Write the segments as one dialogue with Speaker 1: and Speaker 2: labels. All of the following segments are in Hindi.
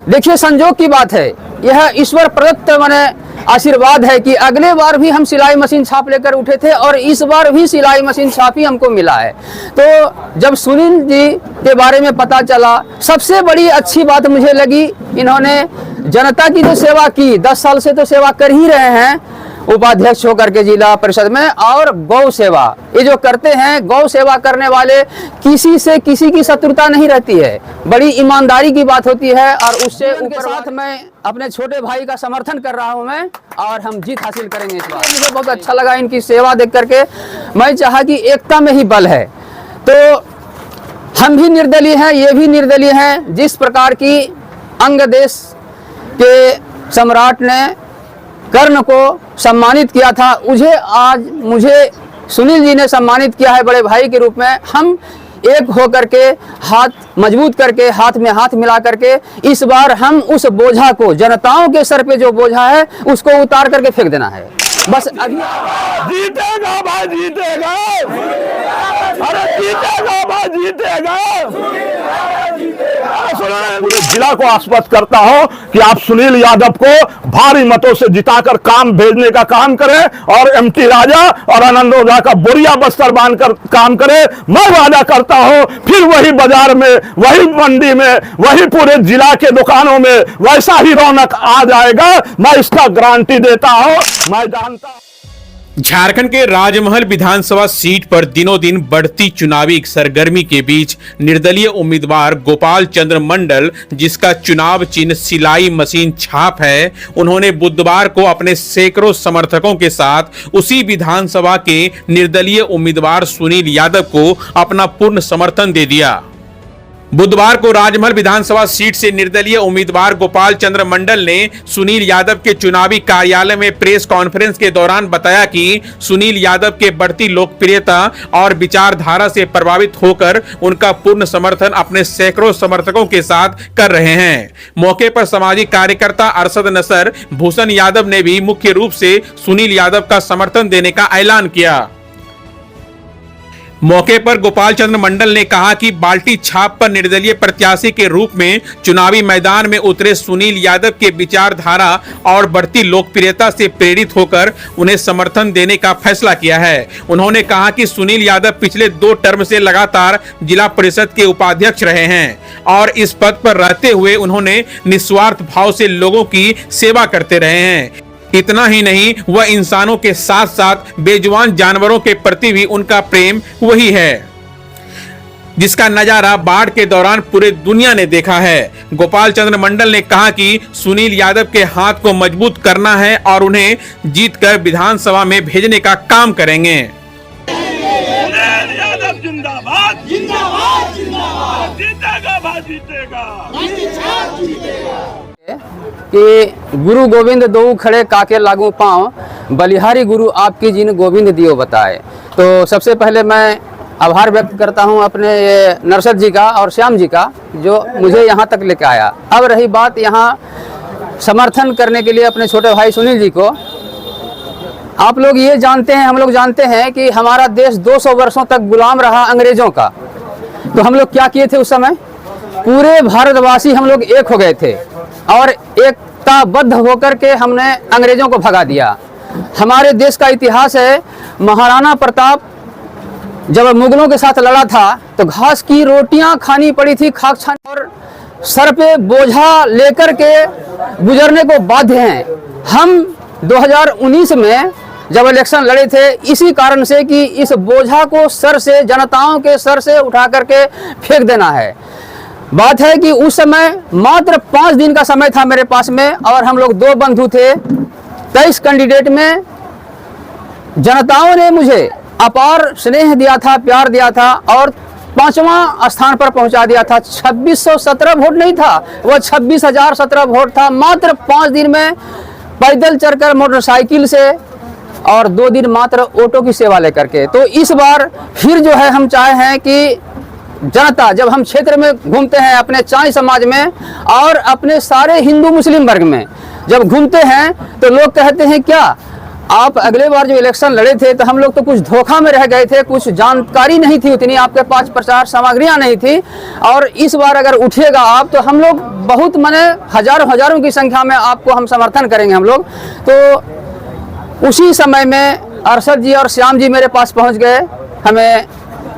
Speaker 1: देखिए, संजोग की बात है, यह ईश्वर प्रदत्त माने आशीर्वाद है कि अगले बार भी हम सिलाई मशीन छाप लेकर उठे थे और इस बार भी सिलाई मशीन छाप ही हमको मिला है। तो जब सुनील जी के बारे में पता चला, सबसे बड़ी अच्छी बात मुझे लगी, इन्होंने जनता की जो सेवा की, 10 साल से तो सेवा कर ही रहे हैं उपाध्यक्ष होकर के जिला परिषद में, और गौ सेवा ये जो करते हैं, गौ सेवा करने वाले किसी से किसी की शत्रुता नहीं रहती है, बड़ी ईमानदारी की बात होती है। और उससे ऊपर साथ मैं अपने छोटे भाई का समर्थन कर रहा हूं मैं, और हम जीत हासिल करेंगे इस बार। मुझे बहुत अच्छा लगा इनकी सेवा देख करके, मैं चाहा कि एकता में ही बल है। तो हम भी निर्दलीय हैं, ये भी निर्दलीय हैं। जिस प्रकार की अंग देश के सम्राट ने कर्ण को सम्मानित किया था, मुझे सुनील जी ने सम्मानित किया है बड़े भाई के रूप में। हम एक होकर के, हाथ मजबूत करके, हाथ में हाथ मिला करके इस बार हम उस बोझा को, जनताओं के सर पे जो बोझा है, उसको उतार करके फेंक देना है। बस अभी
Speaker 2: जीतेगा भाई, जीतेगा, अरे जीतेगा भाई, जीतेगा। जिला को आश्वस्त करता हूं कि आप सुनील यादव को भारी मतों से जिताकर काम भेजने का काम करें और एमटी राजा और आनंद ओझा का बोरिया बस्तर बांधकर काम करें। मैं वादा करता हूं, फिर वही बाजार में, वही मंडी में, वही पूरे जिला के दुकानों में वैसा ही रौनक आ जाएगा। मैं इसका गारंटी देता हूं। मैं जानता हूं
Speaker 3: झारखंड के राजमहल विधानसभा सीट पर दिनों दिन बढ़ती चुनावी सरगर्मी के बीच निर्दलीय उम्मीदवार गोपाल चंद्र मंडल, जिसका चुनाव चिन्ह सिलाई मशीन छाप है, उन्होंने बुधवार को अपने सैकड़ों समर्थकों के साथ उसी विधानसभा के निर्दलीय उम्मीदवार सुनील यादव को अपना पूर्ण समर्थन दे दिया। बुधवार को राजमहल विधानसभा सीट से निर्दलीय उम्मीदवार गोपाल चंद्र मंडल ने सुनील यादव के चुनावी कार्यालय में प्रेस कॉन्फ्रेंस के दौरान बताया कि सुनील यादव के बढ़ती लोकप्रियता और विचारधारा से प्रभावित होकर उनका पूर्ण समर्थन अपने सैकड़ों समर्थकों के साथ कर रहे हैं। मौके पर सामाजिक कार्यकर्ता अरशद नसर भूषण यादव ने भी मुख्य रूप से सुनील यादव का समर्थन देने का ऐलान किया। मौके पर गोपाल चंद्र मंडल ने कहा कि बाल्टी छाप पर निर्दलीय प्रत्याशी के रूप में चुनावी मैदान में उतरे सुनील यादव के विचारधारा और बढ़ती लोकप्रियता से प्रेरित होकर उन्हें समर्थन देने का फैसला किया है। उन्होंने कहा कि सुनील यादव पिछले 2 टर्म से लगातार जिला परिषद के उपाध्यक्ष रहे हैं और इस पद पर रहते हुए उन्होंने निस्वार्थ भाव से लोगों की सेवा करते रहे हैं। इतना ही नहीं, वह इंसानों के साथ साथ बेजुबान जानवरों के प्रति भी उनका प्रेम वही है, जिसका नजारा बाढ़ के दौरान पूरे दुनिया ने देखा है। गोपाल चंद्र मंडल ने कहा कि सुनील यादव के हाथ को मजबूत करना है और उन्हें जीतकर विधानसभा में भेजने का काम करेंगे।
Speaker 2: जिंदाबाद, जिंदाबाद, जिंदाबाद, जीतेगा भाई, जीतेगा,
Speaker 1: कि गुरु गोविंद दो खड़े काके लागू पांव, बलिहारी गुरु आपकी जिन गोविंद दियो बताए। तो सबसे पहले मैं आभार व्यक्त करता हूं अपने नरसद जी का और श्याम जी का, जो मुझे यहां तक लेकर आया। अब रही बात यहां समर्थन करने के लिए अपने छोटे भाई सुनील जी को, आप लोग ये जानते हैं, हम लोग जानते हैं कि हमारा देश 200 वर्षों तक गुलाम रहा अंग्रेजों का। तो हम लोग क्या किए थे उस समय? पूरे भारतवासी हम लोग एक हो गए थे और एकताबद्ध होकर के हमने अंग्रेजों को भगा दिया। हमारे देश का इतिहास है, महाराणा प्रताप जब मुगलों के साथ लड़ा था तो घास की रोटियां खानी पड़ी थी, खाक छानी, और सर पे बोझा लेकर के गुजरने को बाध्य हैं। हम 2019 में जब इलेक्शन लड़े थे, इसी कारण से कि इस बोझा को सर से, जनताओं के सर से उठा करके फेंक देना है। बात है कि उस समय मात्र 5 दिन का समय था मेरे पास में, और हम लोग 2 बंधु थे। 23 कैंडिडेट में जनताओं ने मुझे अपार स्नेह दिया था, प्यार दिया था और 5वां स्थान पर पहुंचा दिया था। 2617 वोट नहीं था, वह 26,017 वोट था, मात्र 5 दिन में पैदल चलकर, मोटरसाइकिल से, और 2 दिन मात्र ऑटो की सेवा लेकर के। तो इस बार फिर जो है हम चाहे हैं कि जनता, जब हम क्षेत्र में घूमते हैं अपने चाई समाज में और अपने सारे हिंदू मुस्लिम वर्ग में जब घूमते हैं तो लोग कहते हैं क्या आप अगले बार जो इलेक्शन लड़े थे तो हम लोग तो कुछ धोखा में रह गए थे, कुछ जानकारी नहीं थी उतनी, आपके पास प्रचार सामग्रियां नहीं थी। और इस बार अगर उठिएगा आप तो हम लोग बहुत माने हजारों की संख्या में आपको हम समर्थन करेंगे हम लोग। तो उसी समय में अरशद जी और श्याम जी मेरे पास पहुंच गए, हमें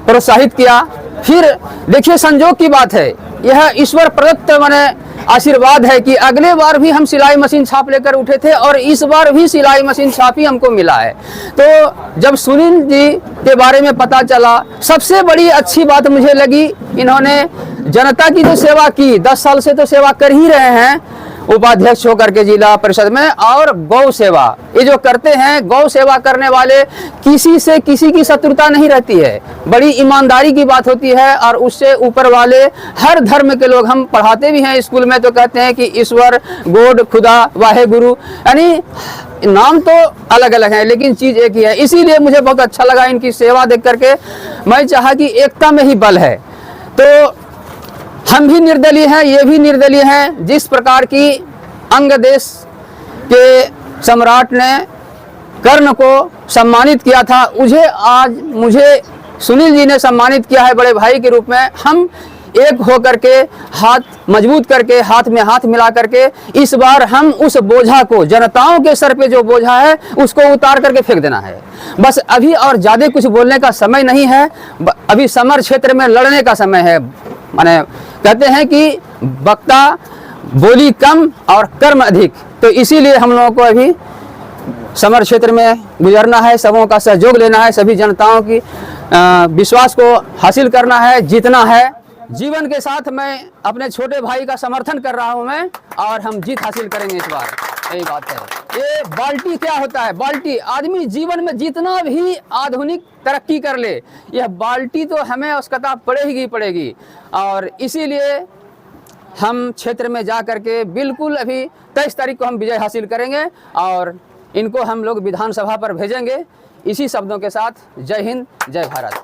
Speaker 1: प्रोत्साहित किया। फिर देखिए संजोग की बात है, यह ईश्वर प्रदत्त माने आशीर्वाद है कि अगले बार भी हम सिलाई मशीन छाप लेकर उठे थे और इस बार भी सिलाई मशीन छाप ही हमको मिला है। तो जब सुनील जी के बारे में पता चला, सबसे बड़ी अच्छी बात मुझे लगी, इन्होंने जनता की जो सेवा की, 10 साल से तो सेवा कर ही रहे हैं उपाध्यक्ष होकर के जिला परिषद में, और गौ सेवा ये जो करते हैं, गौ सेवा करने वाले किसी से किसी की शत्रुता नहीं रहती है, बड़ी ईमानदारी की बात होती है। और उससे ऊपर वाले हर धर्म के लोग, हम पढ़ाते भी हैं स्कूल में तो कहते हैं कि ईश्वर, गॉड, खुदा, वाहे गुरु, यानी नाम तो अलग अलग हैं लेकिन चीज एक ही है। इसीलिए मुझे बहुत अच्छा लगा इनकी सेवा देख करके, मैं चाहा कि एकता में ही बल है। तो हम भी निर्दलीय हैं, ये भी निर्दलीय हैं। जिस प्रकार की अंग देश के सम्राट ने कर्ण को सम्मानित किया था, आज मुझे सुनील जी ने सम्मानित किया है बड़े भाई के रूप में। हम एक हो करके, हाथ मजबूत करके, हाथ में हाथ मिला करके इस बार हम उस बोझा को, जनताओं के सर पे जो बोझा है उसको उतार करके फेंक देना है बस। अभी और ज़्यादा कुछ बोलने का समय नहीं है, अभी समर क्षेत्र में लड़ने का समय है। माने कहते हैं कि वक्ता बोली कम और कर्म अधिक, तो इसीलिए हम लोगों को अभी समर क्षेत्र में गुजरना है, सबों का सहयोग लेना है, सभी जनताओं की विश्वास को हासिल करना है, जीतना है। जीवन के साथ मैं अपने छोटे भाई का समर्थन कर रहा हूं मैं, और हम जीत हासिल करेंगे इस बार, यही बात है। ये बाल्टी क्या होता है? बाल्टी, आदमी जीवन में जितना भी आधुनिक तरक्की कर ले, यह बाल्टी तो हमें आवश्यकता पड़ेगी। और इसीलिए हम क्षेत्र में जा करके बिल्कुल अभी 23 तारीख को हम विजय हासिल करेंगे और इनको हम लोग विधानसभा पर भेजेंगे। इसी शब्दों के साथ जय हिंद, जय भारत।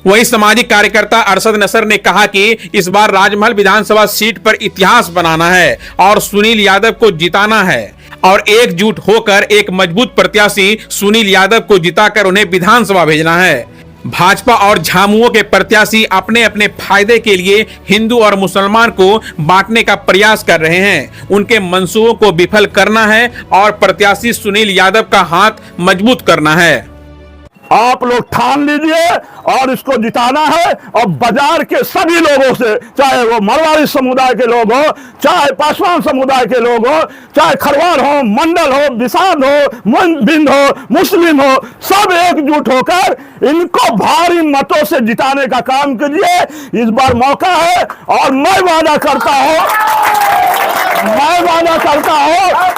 Speaker 3: वहीं सामाजिक कार्यकर्ता अरशद नसर ने कहा कि इस बार राजमहल विधानसभा सीट पर इतिहास बनाना है और सुनील यादव को जिताना है और एकजुट होकर एक मजबूत प्रत्याशी सुनील यादव को जिताकर उन्हें विधानसभा भेजना है। भाजपा और झामुमो के प्रत्याशी अपने अपने फायदे के लिए हिंदू और मुसलमान को बांटने का प्रयास कर रहे हैं। उनके मंसूबों को विफल करना है और प्रत्याशी सुनील यादव का हाथ मजबूत करना है।
Speaker 2: आप लोग ठान लीजिए और इसको जिताना है। और बाजार के सभी लोगों से, चाहे वो मारवाड़ी समुदाय के लोग हो, चाहे पासवान समुदाय के लोग हो, चाहे खरवार हो, मंडल हो, बिसाद हो, बिंद हो, मुस्लिम हो, सब एकजुट होकर इनको भारी मतों से जिताने का काम कीजिए। इस बार मौका है और मैं वादा करता हूं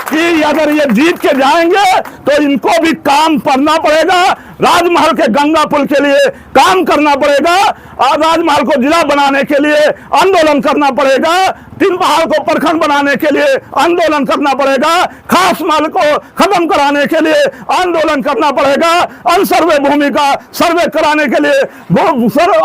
Speaker 2: कि अगर ये जीत के जाएंगे तो इनको भी काम करना पड़ेगा। राजमहल के गंगा पुल के लिए काम करना पड़ेगा और राजमहल को जिला बनाने के लिए आंदोलन करना पड़ेगा। तीन पहाड़ को प्रखंड बनाने के लिए आंदोलन करना पड़ेगा। खास माल को खत्म कराने के लिए आंदोलन करना पड़ेगा। अनसर्वे भूमि का सर्वे कराने के लिए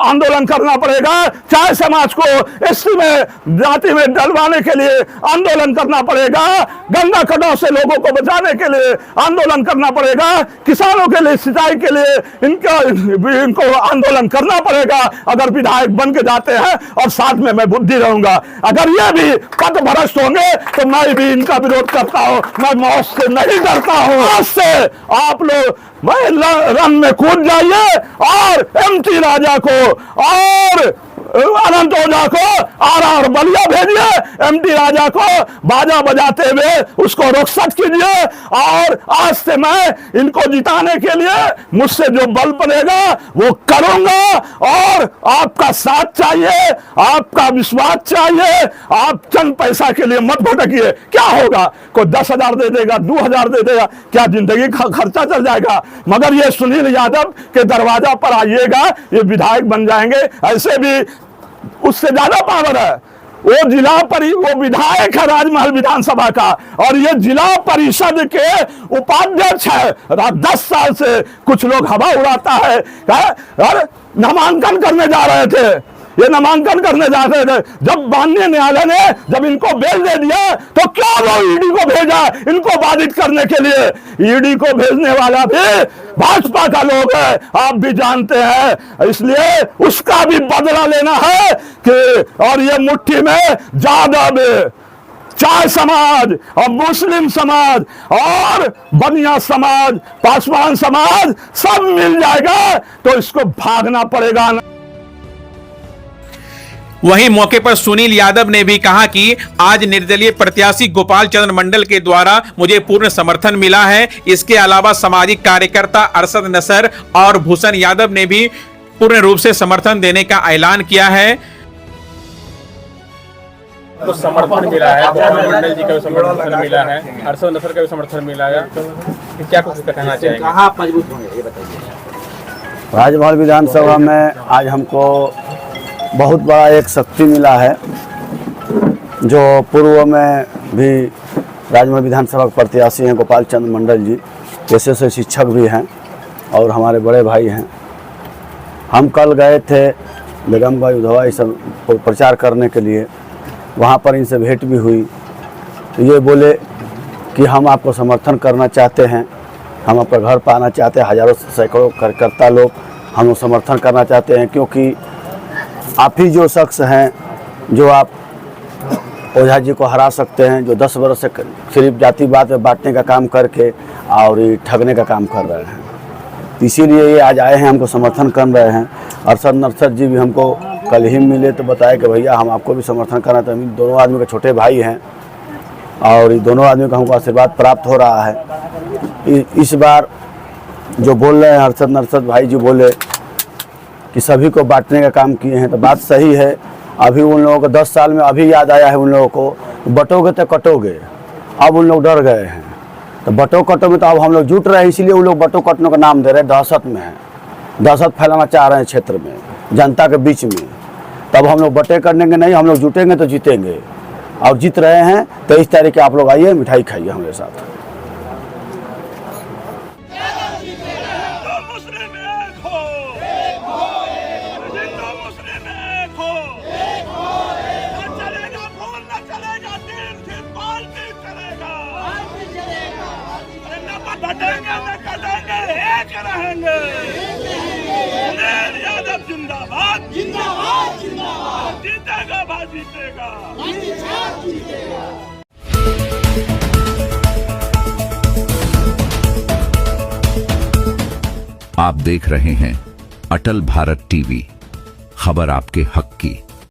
Speaker 2: आंदोलन करना पड़ेगा। चाय समाज को एसटी में, जाति में डलवाने के लिए आंदोलन करना पड़ेगा। गंगा कटाव से लोगों को बचाने के लिए आंदोलन करना पड़ेगा। किसानों के लिए, सिंचाई के लिए इनको आंदोलन करना पड़ेगा अगर विधायक बन के जाते हैं। और साथ में मैं बुद्धि रहूंगा। अगर ये भी पद भ्रष्ट होंगे तो मैं भी इनका विरोध करता हूं। मैं मौत से नहीं डरता हूं। आज से आप लोग रन में कूद जाइए और एमटी राजा को और अनंत ओझा को आर बलिया भेजिए। एमटी राजा को बाजा बजाते हुए उसको रुखसत कीजिए। और आज से मैं इनको जिताने के लिए मुझसे जो बल पड़ेगा वो करूंगा। और आपका साथ चाहिए, आपका विश्वास चाहिए। आप चंद पैसा के लिए मत भटकिए। क्या होगा? कोई 10,000 दे देगा, 2,000 दे देगा, क्या जिंदगी का खर्चा चल जाएगा? मगर ये सुनील यादव के दरवाजा पर आइएगा, ये विधायक बन जाएंगे। ऐसे भी उससे ज्यादा पावर है। वो विधायक है राजमहल विधानसभा का और ये जिला परिषद के उपाध्यक्ष है। 10 साल से कुछ लोग हवा उड़ाता है और नामांकन करने जा रहे थे। ये नामांकन करने जाते थे। जब माननीय न्यायालय ने जब इनको बेल दे दिया तो क्या वो ईडी को भेजा इनको बाधित करने के लिए? ईडी को भेजने वाला भी भाजपा का लोग है, आप भी जानते हैं। इसलिए उसका भी बदला लेना है कि और ये मुट्ठी में यादव, चाय समाज और मुस्लिम समाज और बनिया समाज, पासवान समाज सब मिल जाएगा तो इसको भागना पड़ेगा।
Speaker 3: वहीं मौके पर सुनील यादव ने भी कहा कि आज निर्दलीय प्रत्याशी गोपाल चंद्र मंडल के द्वारा मुझे पूर्ण समर्थन मिला है। इसके अलावा सामाजिक कार्यकर्ता अरशद नसर और भूषण यादव ने भी पूर्ण रूप से समर्थन देने का ऐलान किया है।
Speaker 4: तो समर्थन मिला है, गोपाल मंडल जी का भी समर्थन मिला है, अरशद नसर का भी समर्थन मिला है, तो क्या कुछ कहना चाहेंगे?
Speaker 5: कहाँ मजबूत होंगे ये बताइए।
Speaker 6: राजमहल विधानसभा में आज हमको बहुत बड़ा एक शक्ति मिला है। जो पूर्व में भी राजमहल विधानसभा के प्रत्याशी हैं गोपाल चंद्र मंडल जी, पेशे से शिक्षक भी हैं और हमारे बड़े भाई हैं। हम कल गए थे बेगमगंज उधवा ये सब प्रचार करने के लिए, वहाँ पर इनसे भेंट भी हुई। तो ये बोले कि हम आपको समर्थन करना चाहते हैं, हम आपका घर पाना चाहते हैं। हजारों सैकड़ों कार्यकर्ता लोग हम समर्थन करना चाहते हैं, क्योंकि आप ही जो शख्स हैं जो आप ओझा जी को हरा सकते हैं, जो 10 वर्ष से सिर्फ जातिवाद में बांटने का काम करके और ये ठगने का काम कर रहे हैं। इसीलिए ये आज आए हैं, हमको समर्थन कर रहे हैं। अरशद नसर जी भी हमको कल ही मिले तो बताया कि भैया हम आपको भी समर्थन करना। तो हम दोनों आदमी के छोटे भाई हैं और ये दोनों आदमी का हमको आशीर्वाद प्राप्त हो रहा है। इस बार जो बोल रहे हैं अरशद नसर भाई जी बोले कि सभी को बांटने का काम किए हैं, तो बात सही है। अभी उन लोगों को 10 साल में अभी याद आया है उन लोगों को, बटोगे तो कटोगे। अब उन लोग डर गए हैं, तो बटो कटो में तो अब हम लोग जुट रहे हैं, इसीलिए उन लोग बटो कटने का नाम दे रहे हैं। दहशत में है, दहशत फैलाना चाह रहे हैं क्षेत्र में, जनता के बीच में। तब हम लोग बटे करने के नहीं, हम लोग जुटेंगे तो जीतेंगे और जीत रहे हैं। 23 तारीख के आप लोग आइए, मिठाई खाइए हमारे साथ।
Speaker 7: जिंदाबाद जिंदाबाद जिंदाबाद, जीतेगा भाई जीतेगा।
Speaker 8: आप देख रहे हैं अटल भारत टीवी, खबर आपके हक की।